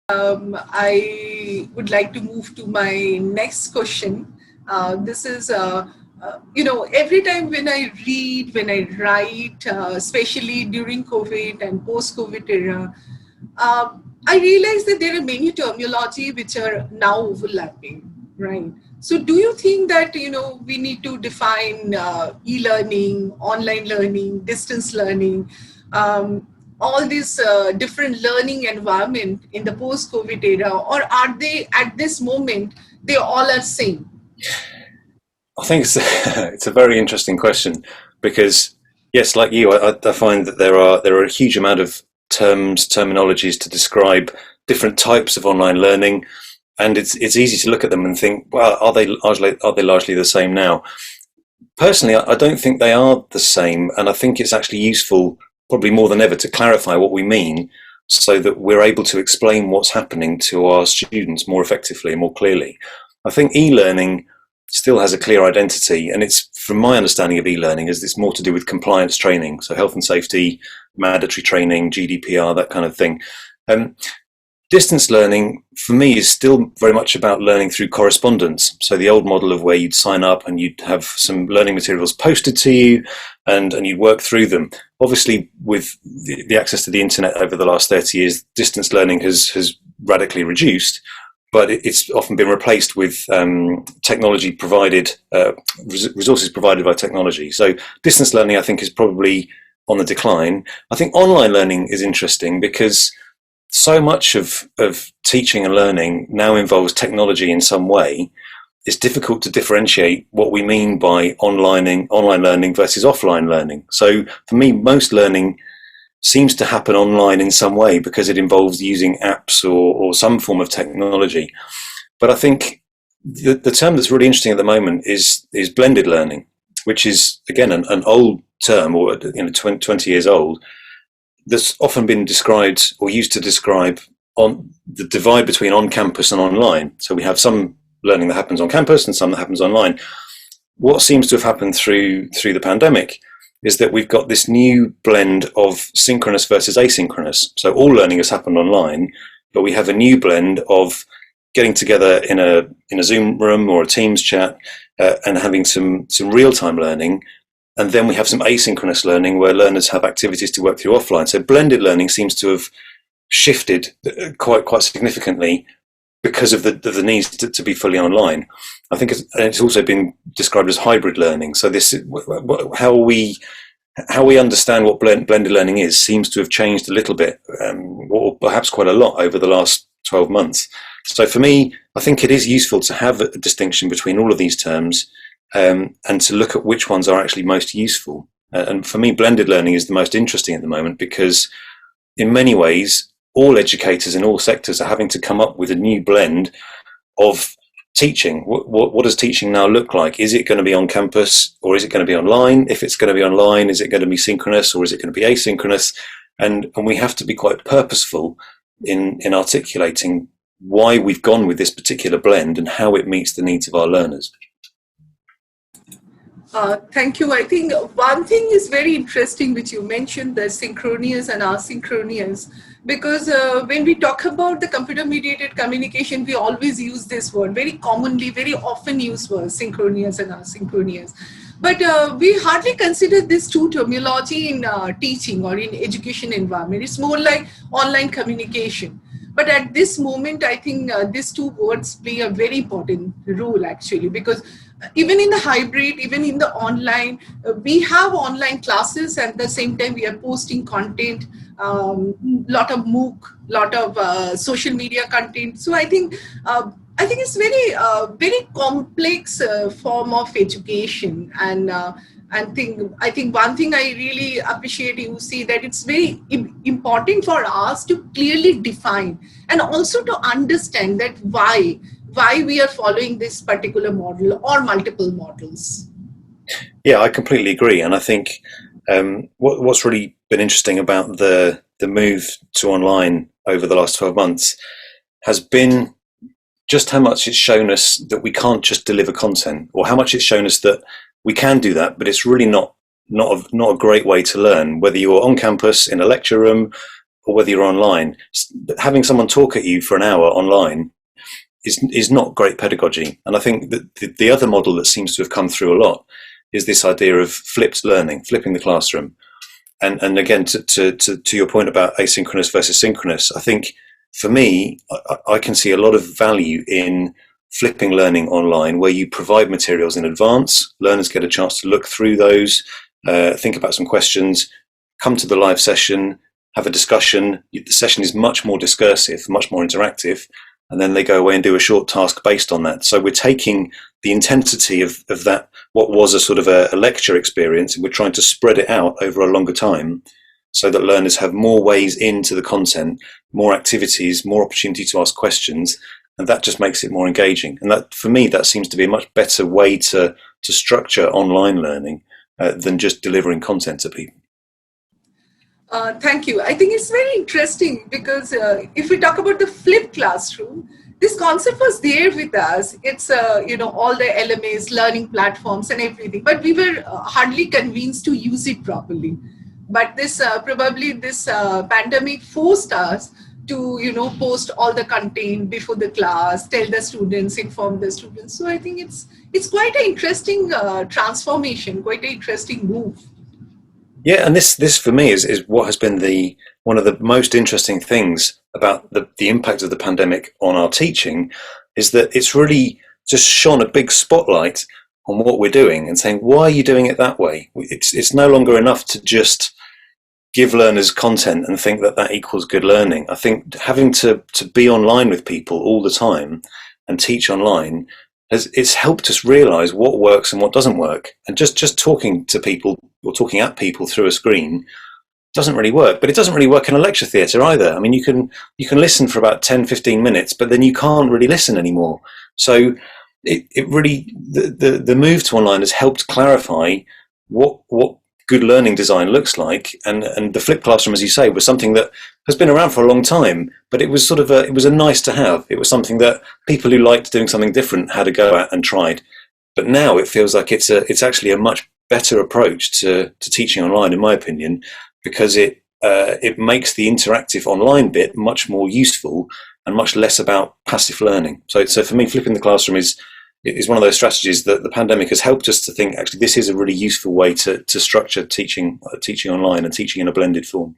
I would like to move to my next question. This is, every time when I read, when I write, especially during COVID and post-COVID era, I realize that there are many terminology which are now overlapping, right? So, do you think that we need to define e-learning, online learning, distance learning? All these different learning environment in the post-COVID era, or are they at this moment they all are same? I think it's it's a very interesting question because yes, like you, I find that there are a huge amount of terminologies to describe different types of online learning, and it's easy to look at them and think, well, are they largely the same now? Personally, I don't think they are the same, and I think it's actually useful, probably more than ever, to clarify what we mean, so that we're able to explain what's happening to our students more effectively and more clearly. I think e-learning still has a clear identity, and it's, from my understanding of e-learning, is it's more to do with compliance training, so health and safety, mandatory training, GDPR, that kind of thing. Um, Distance learning for me is still very much about learning through correspondence. So the old model of where you'd sign up and you'd have some learning materials posted to you, and you'd work through them. Obviously, with the access to the internet over the last 30 years, distance learning has radically reduced, but it's often been replaced with technology provided, resources provided by technology. So distance learning, I think, is probably on the decline. I think online learning is interesting because so much of teaching and learning now involves technology in some way. It's difficult to differentiate what we mean by online learning versus offline learning. So for me, most learning seems to happen online in some way because it involves using apps or some form of technology. But I think the term that's really interesting at the moment is blended learning, which is again an old term, or 20 years old, that's often been described or used to describe on the divide between on campus and online. So we have some learning that happens on campus and some that happens online. What seems to have happened through the pandemic is that we've got this new blend of synchronous versus asynchronous. So all learning has happened online, but we have a new blend of getting together in a Zoom room or a Teams chat and having some real-time learning. And then we have some asynchronous learning where learners have activities to work through offline. So blended learning seems to have shifted quite significantly because of the needs to be fully online. I think it's also been described as hybrid learning. So this, how we understand what blended learning is, seems to have changed a little bit, or perhaps quite a lot over the last 12 months. So for me, I think it is useful to have a distinction between all of these terms, and to look at which ones are actually most useful. And for me, blended learning is the most interesting at the moment because in many ways, all educators in all sectors are having to come up with a new blend of teaching. What does teaching now look like? Is it going to be on campus or is it going to be online? If it's going to be online, is it going to be synchronous or is it going to be asynchronous? And we have to be quite purposeful in articulating why we've gone with this particular blend and how it meets the needs of our learners. Thank you. I think one thing is very interesting, which you mentioned, the synchronous and asynchronous, because when we talk about the computer-mediated communication, we always use this word, very commonly, very often used word, synchronous and asynchronous. But we hardly consider this two terminology in teaching or in education environment. It's more like online communication. But at this moment, I think these two words play a very important role actually, because even in the hybrid, even in the online, we have online classes. At the same time, we are posting content, lot of MOOC, lot of social media content. So I think it's very complex form of education, and I think one thing I really appreciate you see that it's very important for us to clearly define and also to understand that why we are following this particular model or multiple models. Yeah, I completely agree, and I think what's really been interesting about the move to online over the last 12 months has been just how much it's shown us that we can't just deliver content, or how much it's shown us that we can do that, but it's really not a great way to learn. Whether you're on campus in a lecture room, or whether you're online, having someone talk at you for an hour online is not great pedagogy. And I think that the other model that seems to have come through a lot is this idea of flipped learning, flipping the classroom. And again, to your point about asynchronous versus synchronous, I think for me, I can see a lot of value in flipping learning online, where you provide materials in advance, learners get a chance to look through those, think about some questions, come to the live session, have a discussion. The session is much more discursive, much more interactive, and then they go away and do a short task based on that. So we're taking the intensity of that, what was a sort of a lecture experience, and we're trying to spread it out over a longer time so that learners have more ways into the content, more activities, more opportunity to ask questions, and that just makes it more engaging. And that, for me, that seems to be a much better way to structure online learning than just delivering content to people. Thank you. I think it's very interesting because if we talk about the flipped classroom, this concept was there with us. It's, all the LMAs, learning platforms and everything, but we were hardly convinced to use it properly. But this probably this pandemic forced us to, post all the content before the class, tell the students, inform the students. So I think it's quite an interesting transformation, quite an interesting move. Yeah, and this for me is what has been one of the most interesting things about the impact of the pandemic on our teaching, is that it's really just shone a big spotlight on what we're doing and saying, why are you doing it that way? It's no longer enough to just give learners content and think that equals good learning. I think having to be online with people all the time and teach online it's helped us realize what works and what doesn't work. And just talking to people or talking at people through a screen doesn't really work. But it doesn't really work in a lecture theatre either. I mean, you can listen for about 10-15 minutes, but then you can't really listen anymore. So it really, the move to online has helped clarify what good learning design looks like, and the flipped classroom, as you say, was something that has been around for a long time, but it was sort of it was a nice to have. It was something that people who liked doing something different had a go at and tried. But now it feels like it's actually a much better approach to teaching online, in my opinion, because it makes the interactive online bit much more useful and much less about passive learning. So for me, flipping the classroom is one of those strategies that the pandemic has helped us to think, actually, this is a really useful way to structure teaching online and teaching in a blended form.